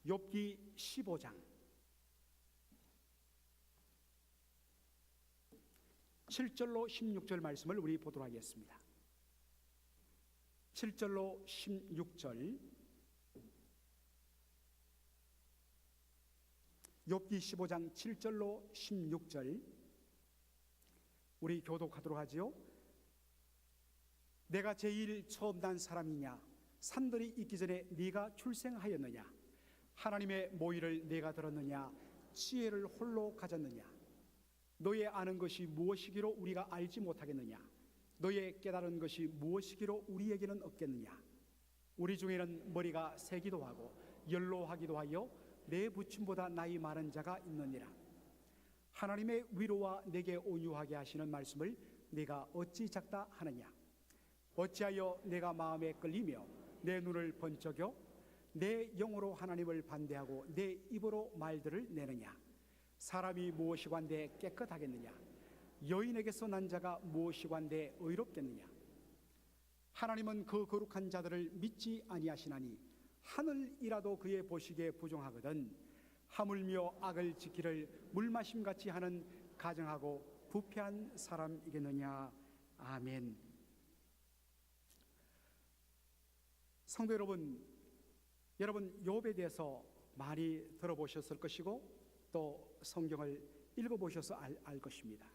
욥기 15장 7절로 16절 말씀을 우리 보도록 하겠습니다. 7절로 16절, 욥기 15장 7절로 16절 우리 교독하도록 하지요. 내가 제일 처음 난 사람이냐? 산들이 있기 전에 네가 출생하였느냐? 하나님의 모의를 네가 들었느냐? 지혜를 홀로 가졌느냐? 너의 아는 것이 무엇이기로 우리가 알지 못하겠느냐? 너의 깨달은 것이 무엇이기로 우리에게는 없겠느냐? 우리 중에는 머리가 새기도 하고 연로하기도 하여 내 부친보다 나이 많은 자가 있느니라. 하나님의 위로와 내게 온유하게 하시는 말씀을 네가 어찌 작다 하느냐? 어찌하여 내가 마음에 끌리며 내 눈을 번쩍여 내 영으로 하나님을 반대하고 내 입으로 말들을 내느냐? 사람이 무엇이관대 깨끗하겠느냐? 여인에게서 난 자가 무엇이관대 의롭겠느냐? 하나님은 그 거룩한 자들을 믿지 아니하시나니 하늘이라도 그의 보시기에 부정하거든 하물며 악을 지키를 물마심같이 하는 가정하고 부패한 사람이겠느냐? 아멘. 성도 여러분, 욥에 대해서 많이 들어보셨을 것이고 또 성경을 읽어보셔서 알 것입니다.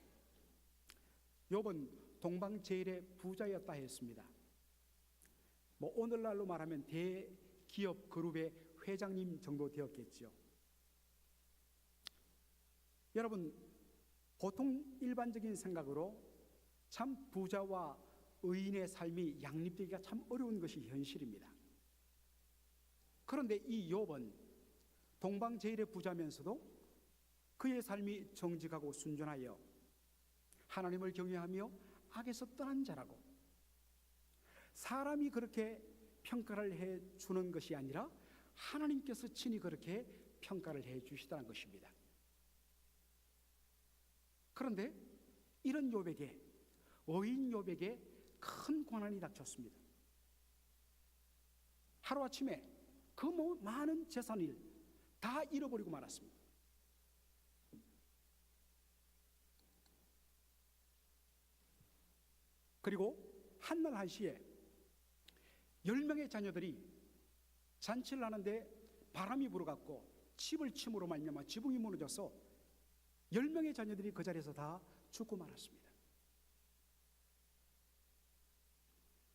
욥은 동방제일의 부자였다 했습니다. 오늘날로 말하면 대기업 그룹의 회장님 정도 되었겠죠. 여러분, 보통 일반적인 생각으로 참 부자와 의인의 삶이 양립되기가 참 어려운 것이 현실입니다. 그런데 이 욥은 동방제일의 부자면서도 그의 삶이 정직하고 순전하여 하나님을 경외하며 악에서 떠난 자라고, 사람이 그렇게 평가를 해 주는 것이 아니라 하나님께서 친히 그렇게 평가를 해 주시다는 것입니다. 그런데 이런 욥에게, 의인 욥에게 큰 고난이 닥쳤습니다. 하루아침에 그 많은 재산을 다 잃어버리고 말았습니다. 그리고 한날 한시에 10명의 자녀들이 잔치를 하는데 바람이 불어갔고 집을 침으로 말미암아 지붕이 무너져서 10명의 자녀들이 그 자리에서 다 죽고 말았습니다.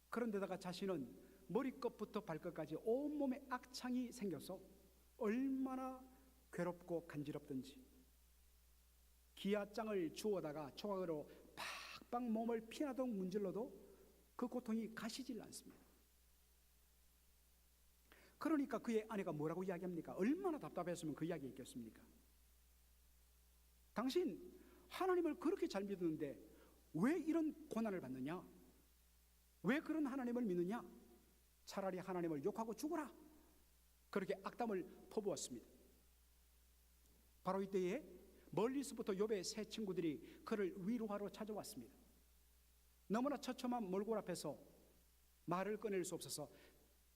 그런데다가 자신은 머리끝부터 발끝까지 온몸에 악창이 생겨서 얼마나 괴롭고 간지럽든지 기아장을 주워다가 조각으로 팍팍 몸을 피나도록 문질러도 그 고통이 가시질 않습니다. 그러니까 그의 아내가 뭐라고 이야기합니까? 얼마나 답답했으면 그 이야기 있겠습니까? 당신 하나님을 그렇게 잘 믿었는데 왜 이런 고난을 받느냐? 왜 그런 하나님을 믿느냐? 차라리 하나님을 욕하고 죽어라. 그렇게 악담을 퍼부었습니다. 바로 이때에 멀리서부터 욥의 세 친구들이 그를 위로하러 찾아왔습니다. 너무나 처참한 몰골 앞에서 말을 꺼낼 수 없어서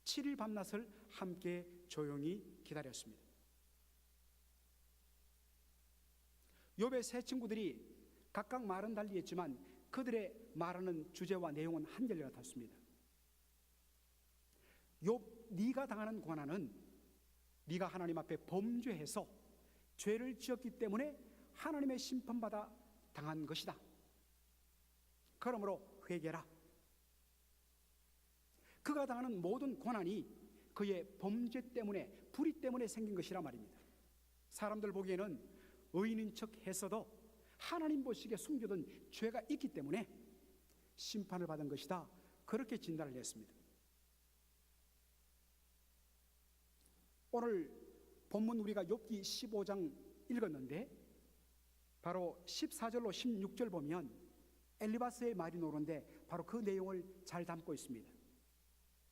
7일 밤낮을 함께 조용히 기다렸습니다. 욥의 세 친구들이 각각 말은 달리 했지만 그들의 말하는 주제와 내용은 한결 같았습니다. 욥, 네가 당하는 고난은 네가 하나님 앞에 범죄해서 죄를 지었기 때문에 하나님의 심판받아 당한 것이다. 그러므로 회개라. 그가 당하는 모든 고난이 그의 범죄 때문에, 불의 때문에 생긴 것이라 말입니다. 사람들 보기에는 의인인 척 했어도 하나님 보시기에 숨겨둔 죄가 있기 때문에 심판을 받은 것이다. 그렇게 진단을 했습니다. 오늘 본문 우리가 욥기 15장 읽었는데 바로 14절로 16절 보면 엘리바스의 말이 나오는데 바로 그 내용을 잘 담고 있습니다.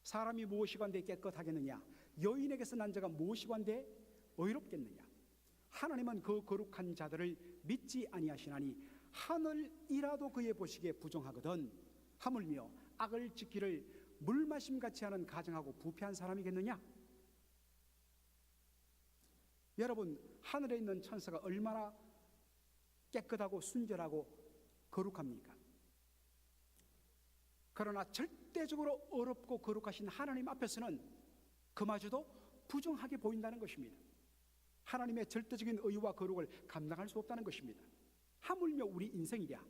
사람이 무엇이건대 깨끗하겠느냐? 여인에게서 난 자가 무엇이건대 의롭겠느냐? 하나님은 그 거룩한 자들을 믿지 아니하시나니 하늘이라도 그의 보시기에 부정하거든 하물며 악을 지키를 물마심같이 하는 가정하고 부패한 사람이겠느냐? 여러분, 하늘에 있는 천사가 얼마나 깨끗하고 순결하고 거룩합니까? 그러나 절대적으로 어렵고 거룩하신 하나님 앞에서는 그마저도 부정하게 보인다는 것입니다. 하나님의 절대적인 의와 거룩을 감당할 수 없다는 것입니다. 하물며 우리 인생이랴.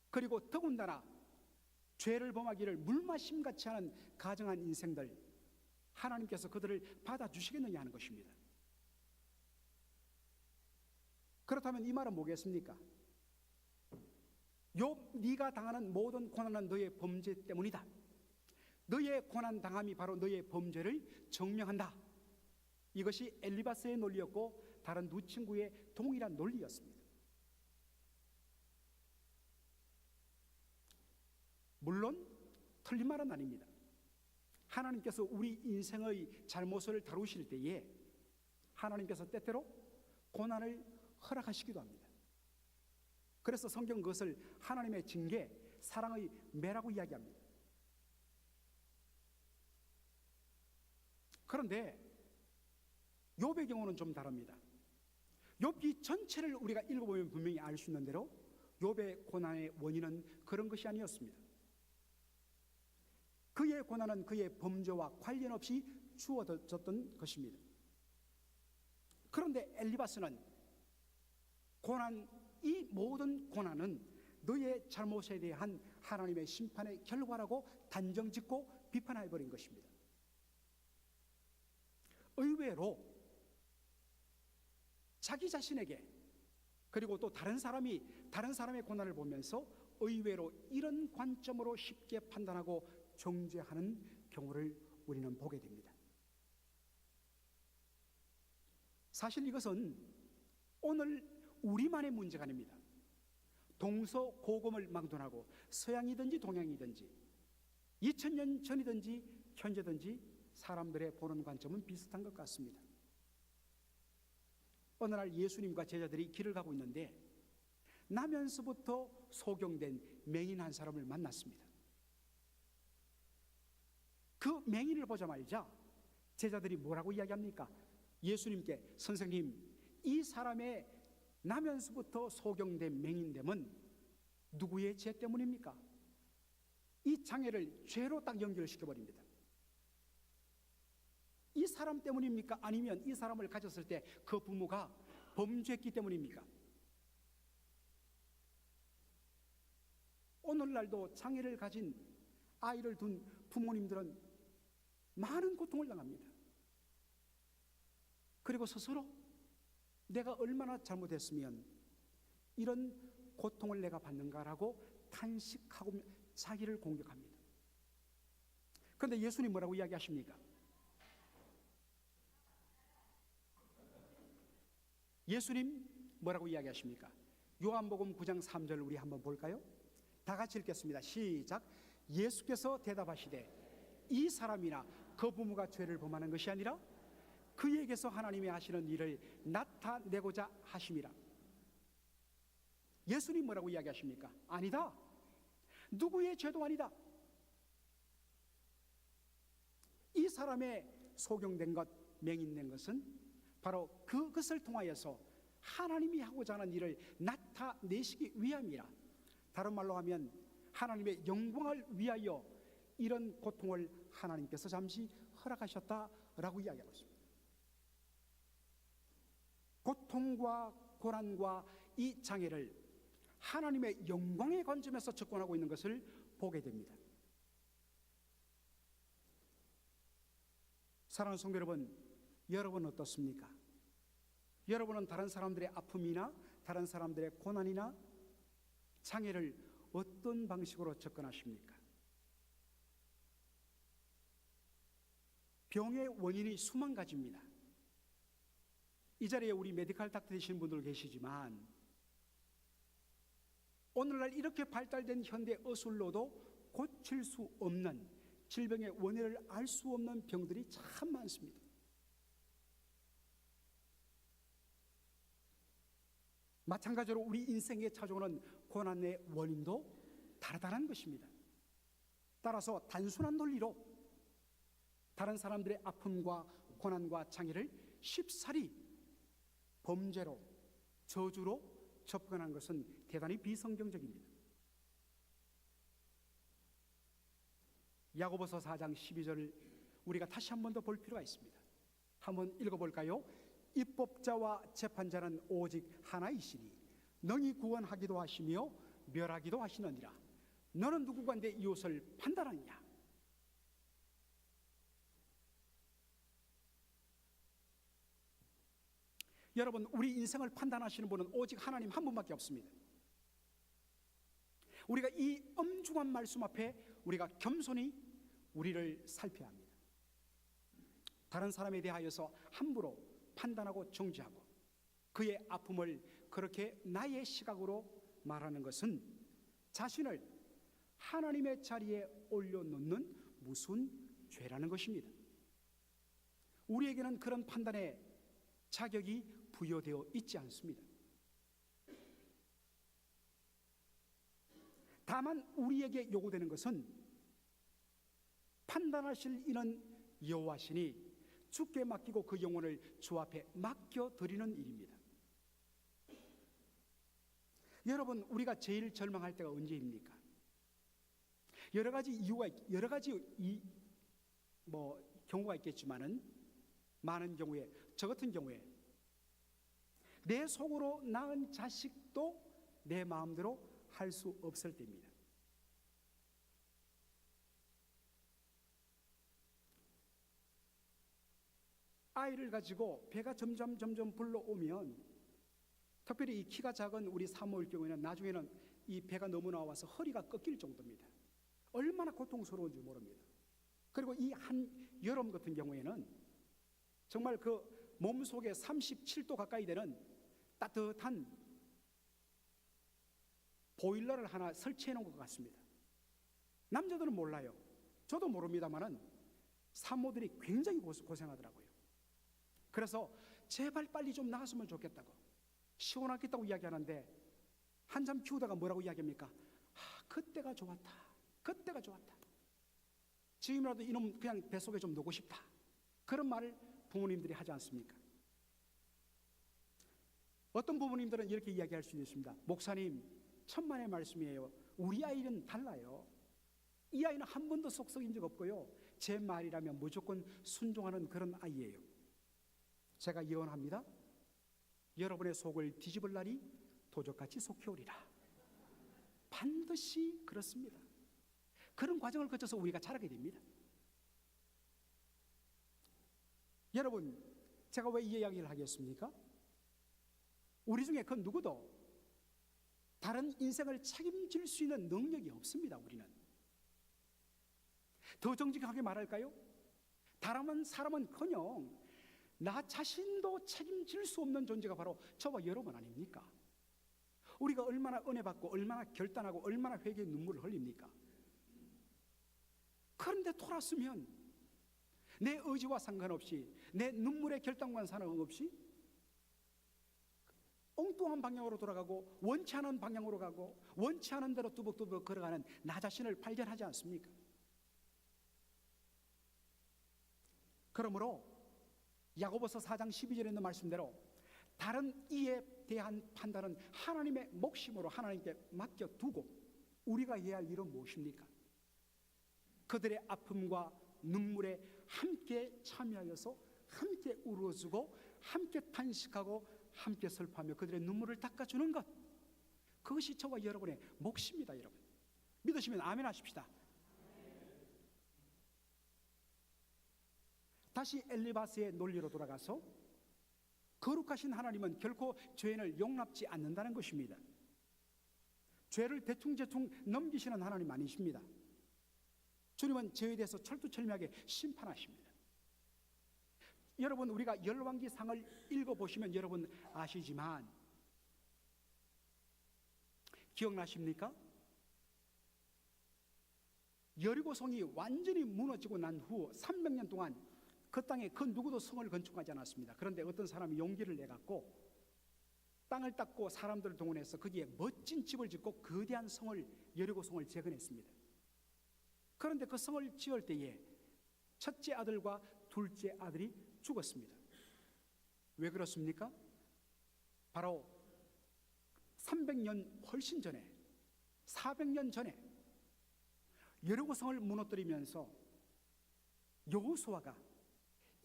그리고 더군다나 죄를 범하기를 물마심같이 하는 가정한 인생들, 하나님께서 그들을 받아주시겠느냐 하는 것입니다. 그렇다면 이 말은 뭐겠습니까? 욥, 네가 당하는 모든 고난은 너의 범죄 때문이다. 너의 고난 당함이 바로 너의 범죄를 증명한다. 이것이 엘리바스의 논리였고 다른 두 친구의 동일한 논리였습니다. 물론 틀린 말은 아닙니다. 하나님께서 우리 인생의 잘못을 다루실 때에 하나님께서 때때로 고난을 허락하시기도 합니다. 그래서 성경 그것을 하나님의 징계, 사랑의 매라고 이야기합니다. 그런데 욥의 경우는 좀 다릅니다. 욥기 전체를 우리가 읽어보면 분명히 알 수 있는 대로 욥의 고난의 원인은 그런 것이 아니었습니다. 그의 고난은 그의 범죄와 관련 없이 주어졌던 것입니다. 그런데 엘리바스는 이 모든 고난은 너의 잘못에 대한 하나님의 심판의 결과라고 단정짓고 비판해버린 것입니다. 의외로 자기 자신에게 그리고 또 다른 사람의 고난을 보면서 의외로 이런 관점으로 쉽게 판단하고 정죄하는 경우를 우리는 보게 됩니다. 사실 이것은 오늘 우리만의 문제가 아닙니다. 동서고금을 막론하고 서양이든지 동양이든지 2000년 전이든지 현재든지 사람들의 보는 관점은 비슷한 것 같습니다. 어느 날 예수님과 제자들이 길을 가고 있는데 나면서부터 소경된 맹인 한 사람을 만났습니다. 그 맹인을 보자마자 제자들이 뭐라고 이야기합니까? 예수님께 선생님, 이 사람의 나면서부터 소경된 맹인됨은 누구의 죄 때문입니까? 이 장애를 죄로 딱 연결시켜버립니다. 이 사람 때문입니까? 아니면 이 사람을 가졌을 때 그 부모가 범죄했기 때문입니까? 오늘날도 장애를 가진 아이를 둔 부모님들은 많은 고통을 당합니다. 그리고 스스로 내가 얼마나 잘못했으면 이런 고통을 내가 받는가라고 탄식하고 자기를 공격합니다. 그런데 예수님 뭐라고 이야기하십니까? 예수님 뭐라고 이야기하십니까? 요한복음 9장 3절 우리 한번 볼까요? 다 같이 읽겠습니다. 시작. 예수께서 대답하시되 이 사람이나 그 부모가 죄를 범하는 것이 아니라 그에게서 하나님이 하시는 일을 나타내고자 하심이라. 예수님 뭐라고 이야기하십니까? 아니다. 누구의 죄도 아니다. 이 사람의 소경된 것, 맹인된 것은 바로 그것을 통하여서 하나님이 하고자 하는 일을 나타내시기 위함이라. 다른 말로 하면 하나님의 영광을 위하여 이런 고통을 하나님께서 잠시 허락하셨다라고 이야기하고 있습니다. 고통과 고난과 이 장애를 하나님의 영광의 관점에서 접근하고 있는 것을 보게 됩니다. 사랑하는 성도 여러분, 여러분은 어떻습니까? 여러분은 다른 사람들의 아픔이나 다른 사람들의 고난이나 장애를 어떤 방식으로 접근하십니까? 병의 원인이 수만 가지입니다. 이 자리에 우리 메디컬 닥터 되시는 분들 계시지만 오늘날 이렇게 발달된 현대 의술로도 고칠 수 없는 질병의 원인을 알 수 없는 병들이 참 많습니다. 마찬가지로 우리 인생에 찾아오는 고난의 원인도 다르다는 것입니다. 따라서 단순한 논리로 다른 사람들의 아픔과 고난과 장애를 쉽사리 범죄로, 저주로 접근한 것은 대단히 비성경적입니다. 야고보서 4장 12절을 우리가 다시 한 번 더 볼 필요가 있습니다. 한번 읽어볼까요? 입법자와 재판자는 오직 하나이시니 능히 구원하기도 하시며 멸하기도 하시느니라. 너는 누구가 내 이웃을 판단하느냐? 여러분, 우리 인생을 판단하시는 분은 오직 하나님 한 분밖에 없습니다. 우리가 이 엄중한 말씀 앞에 우리가 겸손히 우리를 살펴야 합니다. 다른 사람에 대하여서 함부로 판단하고 정죄하고 그의 아픔을 그렇게 나의 시각으로 말하는 것은 자신을 하나님의 자리에 올려놓는 무슨 죄라는 것입니다. 우리에게는 그런 판단의 자격이 부여되어 있지 않습니다. 다만 우리에게 요구되는 것은 판단하실 이는 여호와시니 주께 맡기고 그 영혼을 주 앞에 맡겨드리는 일입니다. 여러분, 우리가 제일 절망할 때가 언제입니까? 여러 가지 이유가, 여러 가지 경우가 있겠지만은 많은 경우에, 저 같은 경우에 내 속으로 낳은 자식도 내 마음대로 할 수 없을 때입니다. 아이를 가지고 배가 점점 불러오면, 특별히 이 키가 작은 우리 사모일 경우에는 나중에는 이 배가 너무 나와서 허리가 꺾일 정도입니다. 얼마나 고통스러운지 모릅니다. 그리고 이 한 여름 같은 경우에는 정말 그 몸속에 37도 가까이 되는 따뜻한 보일러를 하나 설치해 놓은 것 같습니다. 남자들은 몰라요. 저도 모릅니다만은 산모들이 굉장히 고생하더라고요. 그래서 제발 빨리 좀 나았으면 좋겠다고, 시원하겠다고 이야기하는데 한참 키우다가 뭐라고 이야기합니까? 그때가 좋았다. 그때가 좋았다. 지금이라도 이놈 그냥 뱃속에 좀 놓고 싶다. 그런 말을 부모님들이 하지 않습니까? 어떤 부모님들은 이렇게 이야기할 수 있습니다. 목사님, 천만의 말씀이에요. 우리 아이는 달라요. 이 아이는 한 번도 속썩인 적 없고요, 제 말이라면 무조건 순종하는 그런 아이예요. 제가 예언합니다. 여러분의 속을 뒤집을 날이 도적같이 속히 오리라. 반드시 그렇습니다. 그런 과정을 거쳐서 우리가 자라게 됩니다. 여러분, 제가 왜 이 이야기를 하겠습니까? 우리 중에 그 누구도 다른 인생을 책임질 수 있는 능력이 없습니다. 우리는. 더 정직하게 말할까요? 다른 사람은커녕 나 자신도 책임질 수 없는 존재가 바로 저와 여러분 아닙니까? 우리가 얼마나 은혜 받고 얼마나 결단하고 얼마나 회개의 눈물을 흘립니까? 그런데 돌았으면 내 의지와 상관없이, 내 눈물의 결단과 상관없이 엉뚱한 방향으로 돌아가고 원치 않은 방향으로 가고 원치 않은 대로 뚜벅뚜벅 걸어가는 나 자신을 발견하지 않습니까? 그러므로 야고보서 4장 12절에 있는 말씀대로 다른 이에 대한 판단은 하나님의 몫임으로 하나님께 맡겨두고 우리가 해야 할 일은 무엇입니까? 그들의 아픔과 눈물에 함께 참여하여서 함께 울어주고 함께 탄식하고 함께 슬퍼하며 그들의 눈물을 닦아주는 것, 그것이 저와 여러분의 몫입니다. 여러분, 믿으시면 아멘 하십시다. 다시 엘리바스의 논리로 돌아가서 거룩하신 하나님은 결코 죄인을 용납지 않는다는 것입니다. 죄를 대충 넘기시는 하나님 아니십니다. 주님은 죄에 대해서 철두철미하게 심판하십니다. 여러분, 우리가 열왕기상을 읽어보시면 여러분 아시지만, 기억나십니까? 여리고성이 완전히 무너지고 난 후 300년 동안 그 땅에 그 누구도 성을 건축하지 않았습니다. 그런데 어떤 사람이 용기를 내갖고 땅을 닦고 사람들을 동원해서 거기에 멋진 집을 짓고 거대한 성을, 여리고성을 재건했습니다. 그런데 그 성을 지을 때에 첫째 아들과 둘째 아들이 죽었습니다. 왜 그렇습니까? 바로 300년 훨씬 전에, 400년 전에 여리고 성을 무너뜨리면서 여호수아가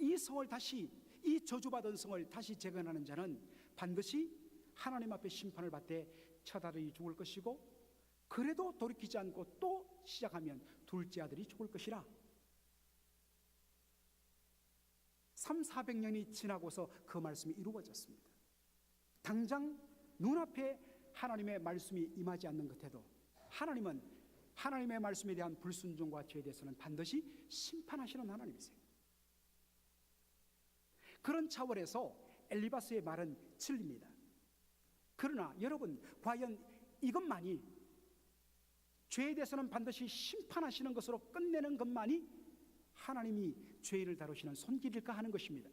이 성을 다시, 이 저주받은 성을 다시 재건하는 자는 반드시 하나님 앞에 심판을 받되 첫 아들이 죽을 것이고, 그래도 돌이키지 않고 또 시작하면 둘째 아들이 죽을 것이라. 300~400년이 지나고서 그 말씀이 이루어졌습니다. 당장 눈앞에 하나님의 말씀이 임하지 않는 것에도 하나님은 하나님의 말씀에 대한 불순종과 죄에 대해서는 반드시 심판하시는 하나님이세요. 그런 차원에서 엘리바스의 말은 진리입니다. 그러나 여러분, 과연 이것만이, 죄에 대해서는 반드시 심판하시는 것으로 끝내는 것만이 하나님이 죄를 다루시는 손길일까 하는 것입니다.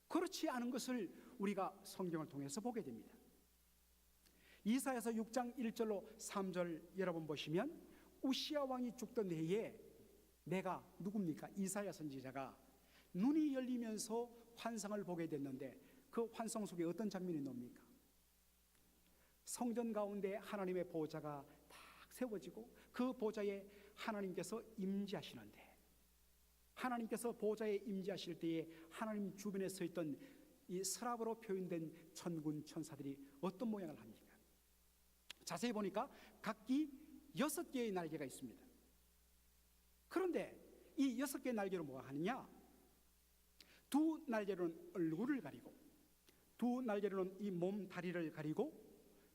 그렇지 않은 것을 우리가 성경을 통해서 보게 됩니다. 이사야서 6장 1절로 3절 여러분 보시면, 우시야 왕이 죽던 해에 내가, 누굽니까? 이사야 선지자가 눈이 열리면서 환상을 보게 됐는데, 그 환상 속에 어떤 장면이 나옵니까? 성전 가운데 하나님의 보좌가 딱 세워지고 그 보좌에 하나님께서 임재하시는데, 하나님께서 보좌에 임재하실 때에 하나님 주변에 서 있던 이 서랍으로 표현된 천군 천사들이 어떤 모양을 합니까? 자세히 보니까 각기 6개의 날개가 있습니다. 그런데 이 6개의 날개로 뭐가 하느냐? 두 날개로는 얼굴을 가리고, 두 날개로는 이 몸 다리를 가리고,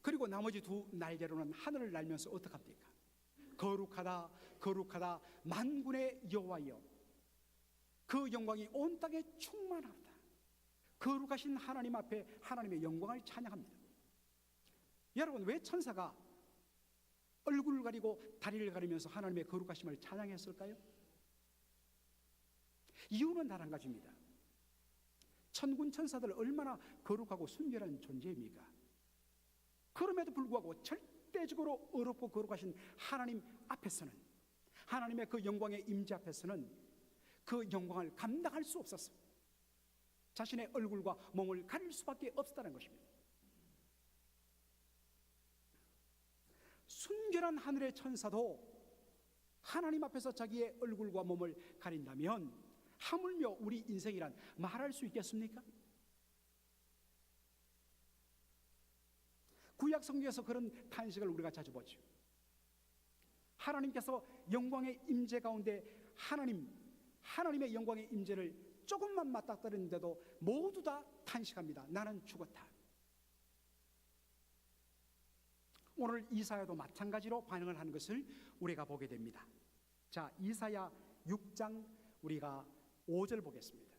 그리고 나머지 두 날개로는 하늘을 날면서 어떻게 합니까? 거룩하다 거룩하다 만군의 여호와여, 그 영광이 온 땅에 충만하다. 거룩하신 하나님 앞에 하나님의 영광을 찬양합니다. 여러분, 왜 천사가 얼굴을 가리고 다리를 가리면서 하나님의 거룩하심을 찬양했을까요? 이유는 단 한 가지입니다. 천군 천사들 얼마나 거룩하고 순결한 존재입니까? 그럼에도 불구하고 절대적으로 어렵고 거룩하신 하나님 앞에서는, 하나님의 그 영광의 임재 앞에서는 그 영광을 감당할 수 없었어. 자신의 얼굴과 몸을 가릴 수밖에 없었다는 것입니다. 순결한 하늘의 천사도 하나님 앞에서 자기의 얼굴과 몸을 가린다면 하물며 우리 인생이란 말할 수 있겠습니까? 구약 성경에서 그런 탄식을 우리가 자주 보죠. 하나님께서 영광의 임재 가운데 하나님의 영광의 임재를 조금만 맞닥뜨리는데도 모두 다 탄식합니다. 나는 죽었다. 오늘 이사야도 마찬가지로 반응을 하는 것을 우리가 보게 됩니다. 자, 이사야 6장 우리가 5절 보겠습니다.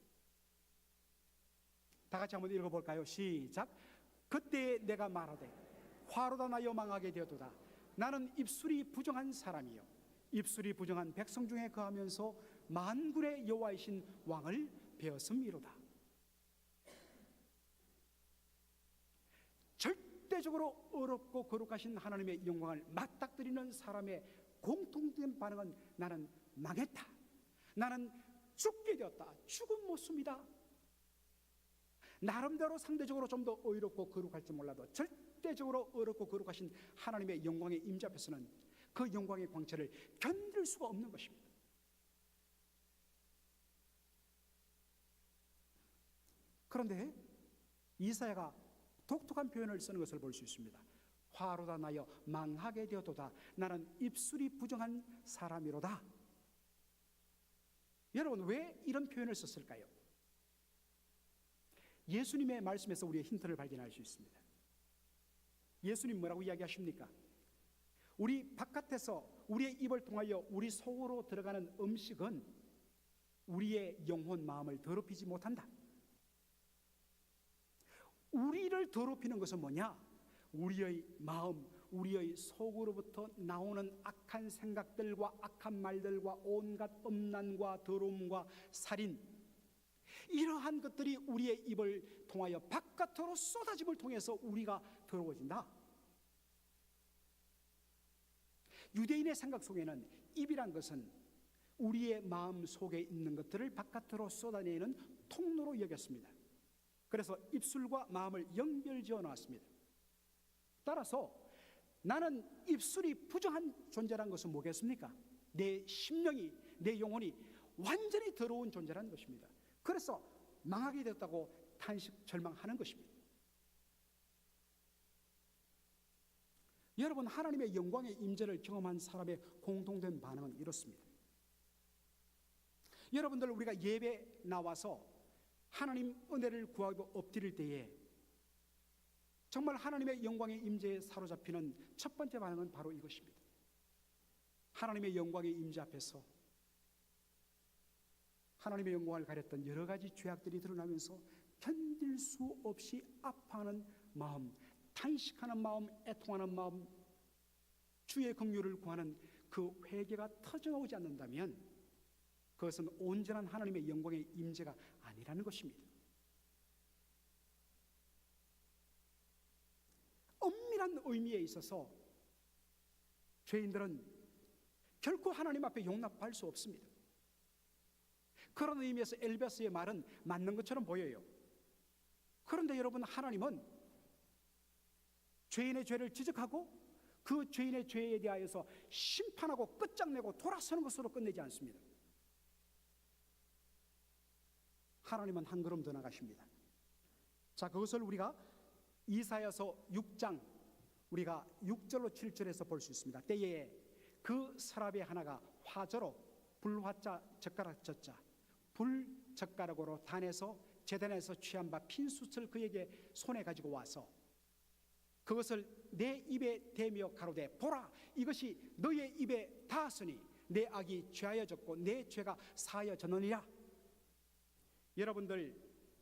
다 같이 한번 읽어볼까요? 시작. 그때 내가 말하되 화로다 나여 망하게 되었도다. 나는 입술이 부정한 사람이요 입술이 부정한 백성 중에 거하면서 만군의 여호와이신 왕을 배었음이로다. 절대적으로 어렵고 거룩하신 하나님의 영광을 맞닥뜨리는 사람의 공통된 반응은 나는 망했다. 나는 죽게 되었다. 죽은 모습이다. 나름대로 상대적으로 좀 더 의롭고 거룩할지 몰라도 절대적으로 어렵고 거룩하신 하나님의 영광의 임재 앞에서는 그 영광의 광채를 견딜 수가 없는 것입니다. 그런데 이사야가 독특한 표현을 쓰는 것을 볼 수 있습니다. 화로다 나여 망하게 되었도다. 나는 입술이 부정한 사람이로다. 여러분, 왜 이런 표현을 썼을까요? 예수님의 말씀에서 우리의 힌트를 발견할 수 있습니다. 예수님 뭐라고 이야기하십니까? 우리 바깥에서 우리의 입을 통하여 우리 속으로 들어가는 음식은 우리의 영혼 마음을 더럽히지 못한다. 우리를 더럽히는 것은 뭐냐? 우리의 마음, 우리의 속으로부터 나오는 악한 생각들과 악한 말들과 온갖 음란과 더러움과 살인, 이러한 것들이 우리의 입을 통하여 바깥으로 쏟아짐을 통해서 우리가 더러워진다. 유대인의 생각 속에는 입이란 것은 우리의 마음 속에 있는 것들을 바깥으로 쏟아내는 통로로 여겼습니다. 그래서 입술과 마음을 연결지어 놨습니다. 따라서 나는 입술이 부정한 존재라는 것은 뭐겠습니까? 내 심령이, 내 영혼이 완전히 더러운 존재라는 것입니다. 그래서 망하게 됐다고 탄식 절망하는 것입니다. 여러분, 하나님의 영광의 임재를 경험한 사람의 공통된 반응은 이렇습니다. 여러분들, 우리가 예배 나와서 하나님 은혜를 구하고 엎드릴 때에 정말 하나님의 영광의 임재에 사로잡히는 첫 번째 반응은 바로 이것입니다. 하나님의 영광의 임재 앞에서 하나님의 영광을 가렸던 여러 가지 죄악들이 드러나면서 견딜 수 없이 아파하는 마음, 탄식하는 마음, 애통하는 마음, 주의 긍휼을 구하는 그 회개가 터져나오지 않는다면 그것은 온전한 하나님의 영광의 임재가 아니라는 것입니다. 엄밀한 의미에 있어서 죄인들은 결코 하나님 앞에 용납할 수 없습니다. 그런 의미에서 엘베스의 말은 맞는 것처럼 보여요. 그런데 여러분, 하나님은 죄인의 죄를 지적하고 그 죄인의 죄에 대하여서 심판하고 끝장내고 돌아서는 것으로 끝내지 않습니다. 하나님은 한 걸음 더 나가십니다. 자, 그것을 우리가 이사야서 6장 우리가 6절로 7절에서 볼 수 있습니다. 때에 그 서랍의 하나가 화저로 불화자 젓가락 젓자 불젓가락으로 단에서 제단에서 취한 바 핀숯을 그에게 손에 가지고 와서 그것을 내 입에 대며 가로되 보라, 이것이 너의 입에 닿았으니 내 악이 죄하여졌고 내 죄가 사하여졌느니라. 여러분들,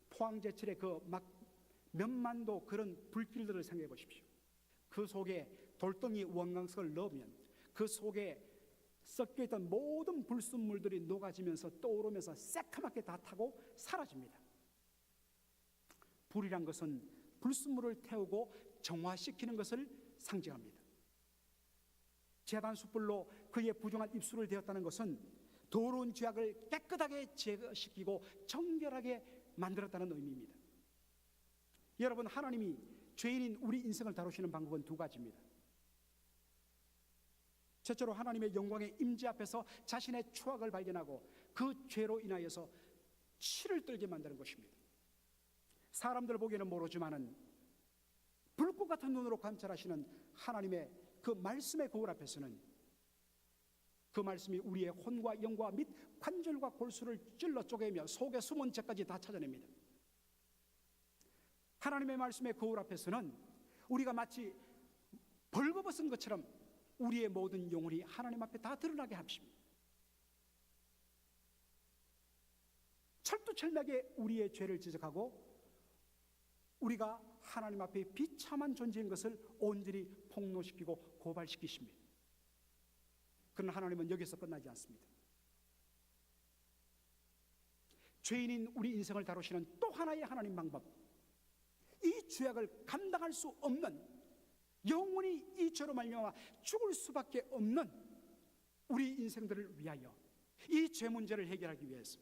포항제철의 그 막 몇만도 그런 불길들을 생각해 보십시오. 그 속에 돌덩이 원광석을 넣으면 그 속에 섞여있던 모든 불순물들이 녹아지면서 떠오르면서 새카맣게 다 타고 사라집니다. 불이란 것은 불순물을 태우고 정화시키는 것을 상징합니다. 제단 숯불로 그의 부정한 입술을 대었다는 것은 더러운 죄악을 깨끗하게 제거시키고 정결하게 만들었다는 의미입니다. 여러분, 하나님이 죄인인 우리 인생을 다루시는 방법은 두 가지입니다. 첫째로 하나님의 영광의 임재 앞에서 자신의 추악을 발견하고 그 죄로 인하여서 치를 떨게 만드는 것입니다. 사람들 보기에는 모르지만은 불꽃 같은 눈으로 관찰하시는 하나님의 그 말씀의 거울 앞에서는 그 말씀이 우리의 혼과 영과 및 관절과 골수를 찔러 쪼개며 속에 숨은 죄까지 다 찾아냅니다. 하나님의 말씀의 거울 앞에서는 우리가 마치 벌거벗은 것처럼 우리의 모든 영혼이 하나님 앞에 다 드러나게 하십니다. 철두철미하게 우리의 죄를 지적하고 우리가 하나님 앞에 비참한 존재인 것을 온전히 폭로시키고 고발시키십니다. 그러나 하나님은 여기서 끝나지 않습니다. 죄인인 우리 인생을 다루시는 또 하나의 하나님 방법, 이 죄악을 감당할 수 없는, 영원히 이 죄로 말미암아 죽을 수밖에 없는 우리 인생들을 위하여 이 죄 문제를 해결하기 위해서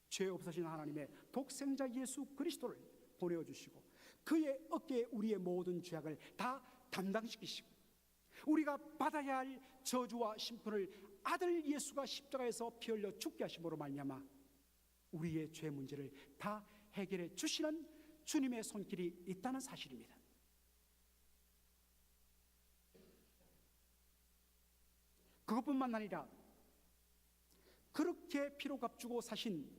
죄 없으신 하나님의 독생자 예수 그리스도를 보내어주시고 그의 어깨에 우리의 모든 죄악을 다 담당시키시고 우리가 받아야 할 저주와 심판을 아들 예수가 십자가에서 피 흘려 죽게 하심으로 말미암아 우리의 죄 문제를 다 해결해 주시는 주님의 손길이 있다는 사실입니다. 그것뿐만 아니라 그렇게 피로 값주고 사신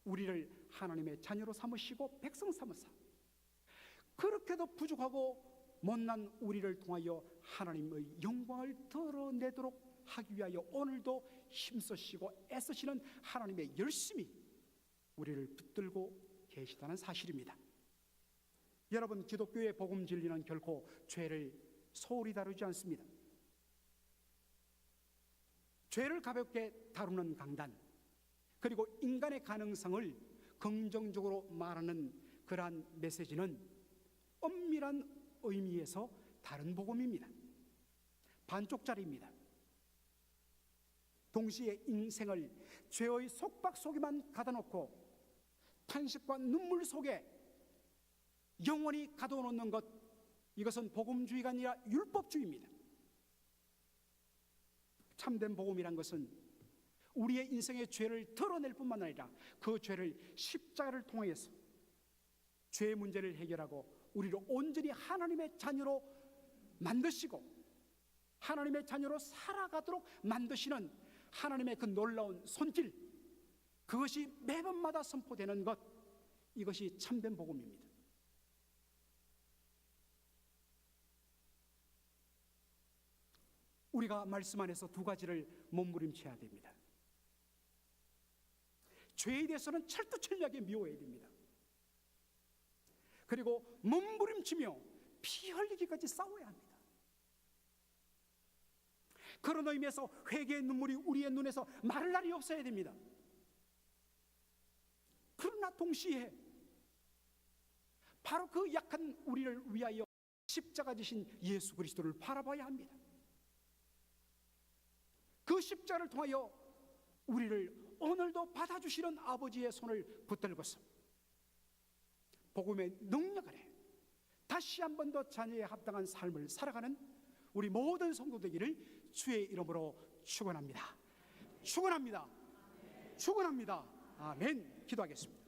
우리를 하나님의 자녀로 삼으시고 백성 삼으사 그렇게도 부족하고 못난 우리를 통하여 하나님의 영광을 드러내도록 하기 위하여 오늘도 힘쓰시고 애쓰시는 하나님의 열심이 우리를 붙들고 계시다는 사실입니다. 여러분, 기독교의 복음 진리는 결코 죄를 소홀히 다루지 않습니다. 죄를 가볍게 다루는 강단, 그리고 인간의 가능성을 긍정적으로 말하는 그러한 메시지는 엄밀한 의미에서 다른 복음입니다. 반쪽짜리입니다. 동시에 인생을 죄의 속박 속에만 가다놓고 탄식과 눈물 속에 영원히 가둬놓는 것, 이것은 복음주의가 아니라 율법주의입니다. 참된 복음이란 것은 우리의 인생의 죄를 드러낼 뿐만 아니라 그 죄를 십자가를 통해서 죄의 문제를 해결하고 우리를 온전히 하나님의 자녀로 만드시고 하나님의 자녀로 살아가도록 만드시는 하나님의 그 놀라운 손길, 그것이 매번마다 선포되는 것, 이것이 참된 복음입니다. 우리가 말씀 안에서 두 가지를 몸부림쳐야 됩니다. 죄에 대해서는 철두철미하게 미워해야 됩니다. 그리고 몸부림치며 피 흘리기까지 싸워야 합니다. 그런 의미에서 회개의 눈물이 우리의 눈에서 마를 날이 없어야 됩니다. 그러나 동시에 바로 그 약한 우리를 위하여 십자가 지신 예수 그리스도를 바라봐야 합니다. 그 십자가를 통하여 우리를 오늘도 받아주시는 아버지의 손을 붙들고서 복음의 능력 아래 다시 한 번 더 자녀에 합당한 삶을 살아가는 우리 모든 성도 되기를 주의 이름으로 축원합니다. 축원합니다. 축원합니다. 아멘. 기도하겠습니다.